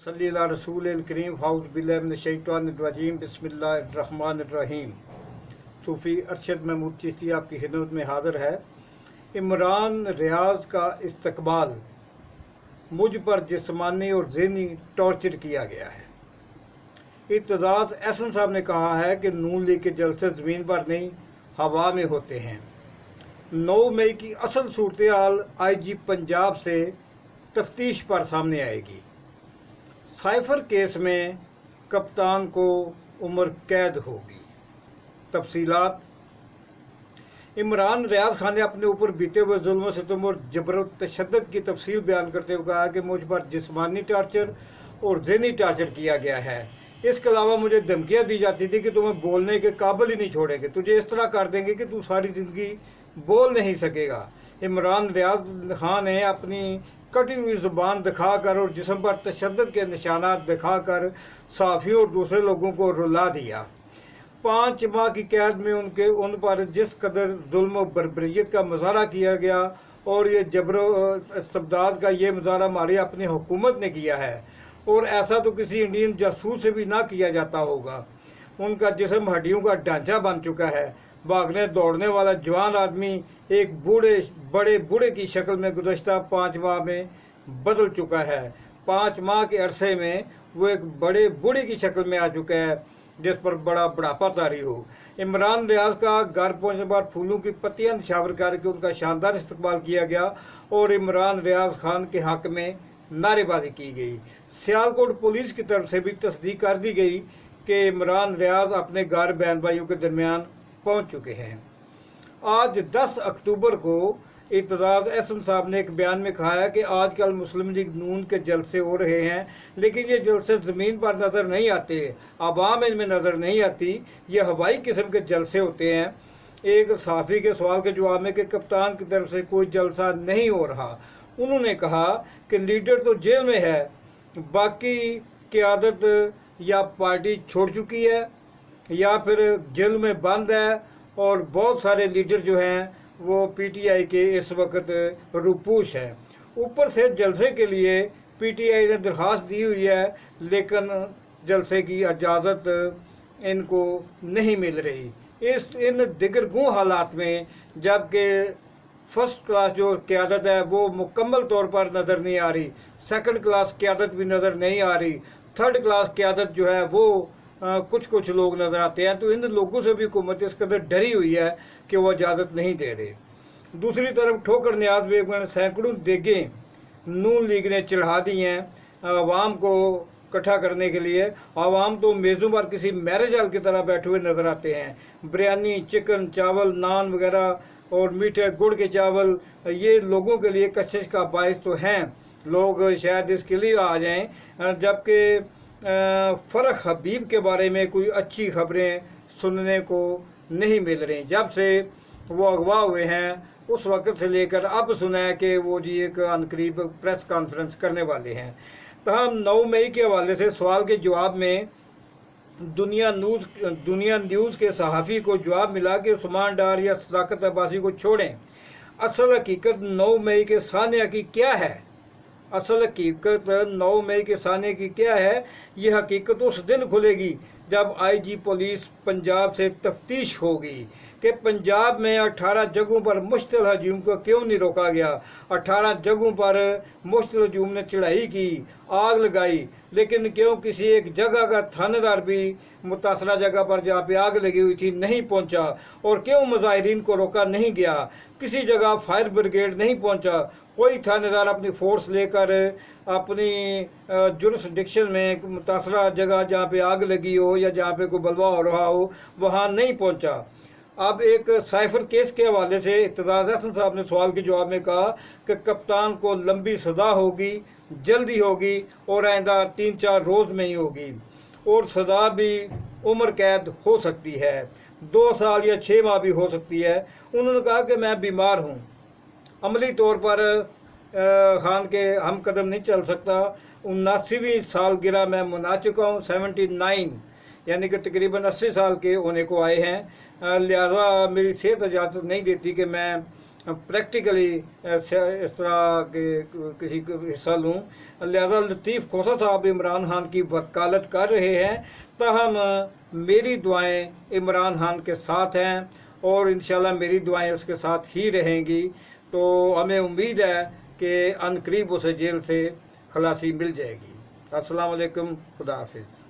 सल्ली अला रसूल करीम फ़ाउज़ बिल्लाहि मिनश शैतानिर रजीम बिस्मिल्लाहिर रहमानिर रहीम। सूफ़ी अरशद महमूद चिश्ती आपकी खिदमत में हाज़िर है। इमरान रियाज़ का इस्तकबाल, मुझ पर जिस्मानी और ज़हनी टॉर्चर किया गया है। इत्तेज़ाज़ एहसन साहब ने कहा है कि नून लीग के जलसे ज़मीन पर नहीं हवा में होते हैं। 9 मई की असल सूरत हाल IG पंजाब से तफ्तीश पर सामने आएगी। साइफर केस में कप्तान को उम्र कैद होगी। तफसीलात। इमरान रियाज़ खान ने अपने ऊपर बीते हुए जुल्म सितम और जबर तशद्दुद की तफसील बयान करते हुए कहा कि मुझ पर जिस्मानी टार्चर और ज़हनी टार्चर किया गया है। इसके अलावा मुझे धमकियाँ दी जाती थी कि तुम्हें बोलने के काबिल ही नहीं छोड़ेंगे, तुझे इस तरह कर देंगे कि तू सारी ज़िंदगी बोल नहीं सकेगा। इमरान रियाज़ खान ने अपनी कटी हुई ज़ुबान दिखाकर और जिस्म पर तशद्दुद के निशानात दिखाकर सहाफ़ियों और दूसरे लोगों को रुला दिया। 5 माह की कैद में उन पर जिस कदर जुल्म और बर्बरियत का मुजाहरा किया गया और ये जबर इस्तबदाद का ये मुजाहरा हमारी अपनी हुकूमत ने किया है, और ऐसा तो किसी इंडियन जासूस से भी ना किया जाता होगा। उनका जिस्म हड्डियों का ढांचा बन चुका है। भागने दौड़ने वाला जवान आदमी एक बड़े बूढ़े की शक्ल में गुज़श्ता 5 माह में बदल चुका है। 5 माह के अरसे में वो एक बड़े बूढ़े की शक्ल में आ चुका है जिस पर बड़ा बुढ़ापा तारी हो। इमरान रियाज़ का घर पहुंचने पर फूलों की पत्तियां निछावर करके उनका शानदार इस्तकबाल किया गया और इमरान रियाज़ खान के हक़ में नारेबाजी की गई। सियालकोट पुलिस की तरफ से भी तस्दीक कर दी गई कि इमरान रियाज़ अपने घर बहन भाइयों के दरमियान पहुंच चुके हैं। आज 10 अक्टूबर को इत्तेज़ाज़ एहसन साहब ने एक बयान में कहा है कि आजकल मुस्लिम लीग नून के जलसे हो रहे हैं, लेकिन ये जलसे ज़मीन पर नज़र नहीं आते, आवाम इनमें नज़र नहीं आती, ये हवाई किस्म के जलसे होते हैं। एक सहाफ़ी के सवाल के जवाब में कि कप्तान की तरफ से कोई जलसा नहीं हो रहा, उन्होंने कहा कि लीडर तो जेल में है, बाकी क़यादत या पार्टी छोड़ चुकी है या फिर जेल में बंद है, और बहुत सारे लीडर जो हैं वो PTI के इस वक्त रूपोश हैं। ऊपर से जलसे के लिए PTI ने दरख्वास्त दी हुई है, लेकिन जलसे की इजाज़त इनको नहीं मिल रही। इन दिगरगूं हालात में जबकि फ़र्स्ट क्लास जो क़यादत है वो मुकम्मल तौर पर नज़र नहीं आ रही, सेकंड क्लास क़यादत भी नज़र नहीं आ रही, थर्ड क्लास क़यादत जो है वो कुछ लोग नज़र आते हैं, तो इन लोगों से भी हुकूमत इस कदर डरी हुई है कि वो इजाज़त नहीं दे रहे। दूसरी तरफ ठोकर न्याज बेगम ने सैकड़ों देगें नून लीग ने चढ़ा दी हैं आवाम को इकट्ठा करने के लिए। आवाम तो मेज़ों पर किसी मैरिज हॉल की तरह बैठे हुए नज़र आते हैं। बिरयानी, चिकन, चावल, नान वगैरह और मीठे गुड़ के चावल ये लोगों के लिए कशिश का बायस तो हैं, लोग शायद इसके लिए आ जाएँ, जबकि फ़र्क हबीब के बारे में कोई अच्छी खबरें सुनने को नहीं मिल रही। जब से वो अगवा हुए हैं उस वक़्त से लेकर अब सुना है कि वो जी एक अनकरीब प्रेस कॉन्फ्रेंस करने वाले हैं। तो हम 9 मई के हवाले से सवाल के जवाब में दुनिया न्यूज़ के सहाफ़ी को जवाब मिला कि उस्मान डार या सदाकत अब्बासी को छोड़ें। असल हकीकत 9 मई के सानिया की क्या है? असल हकीकत 9 मई के साने की क्या है? ये हकीकत उस दिन खुलेगी जब IG पुलिस पंजाब से तफ्तीश होगी कि पंजाब में 18 जगहों पर मुश्तल हजूम को क्यों नहीं रोका गया। 18 जगहों पर मुश्तल हजूम ने चढ़ाई की, आग लगाई, लेकिन क्यों किसी एक जगह का थानेदार भी मुतासरा जगह पर जहाँ पे आग लगी हुई थी नहीं पहुँचा, और क्यों मुजाहिरीन को रोका नहीं गया, किसी जगह फायर ब्रिगेड नहीं पहुँचा, कोई थानेदार अपनी फोर्स लेकर अपनी जुरिस्डिक्शन में मुतासरा जगह जहाँ पे आग लगी हो या जहाँ पे कोई बलवा हो रहा हो वहाँ नहीं पहुँचा। अब एक साइफर केस के हवाले से इत्तेज़ाज़ एहसन साहब ने सवाल के जवाब में कहा कि कप्तान को लंबी सज़ा होगी, जल्दी होगी और आइंदा 3-4 रोज़ में ही होगी, और सज़ा भी उम्र कैद हो सकती है, 2 साल या 6 माह भी हो सकती है। उन्होंने कहा कि मैं बीमार हूँ, अमली तौर पर खान के हम कदम नहीं चल सकता, 79वीं सालगिरह मैं मना चुका हूँ, 79 यानी कि तकरीबन 80 साल के होने को आए हैं, लिहाजा मेरी सेहत इजाज़त नहीं देती कि मैं प्रैक्टिकली इस तरह के किसी का हिस्सा लूँ। लिहाजा लतीफ़ खोसा साहब इमरान खान की वकालत कर रहे हैं, ताहम मेरी दुआएं इमरान खान के साथ हैं और इंशाल्लाह मेरी दुआएं उसके साथ ही रहेंगी। तो हमें उम्मीद है कि अनकरीब उसे जेल से खलासी मिल जाएगी। अस्सलाम वालेकुम, खुदा हाफिज़।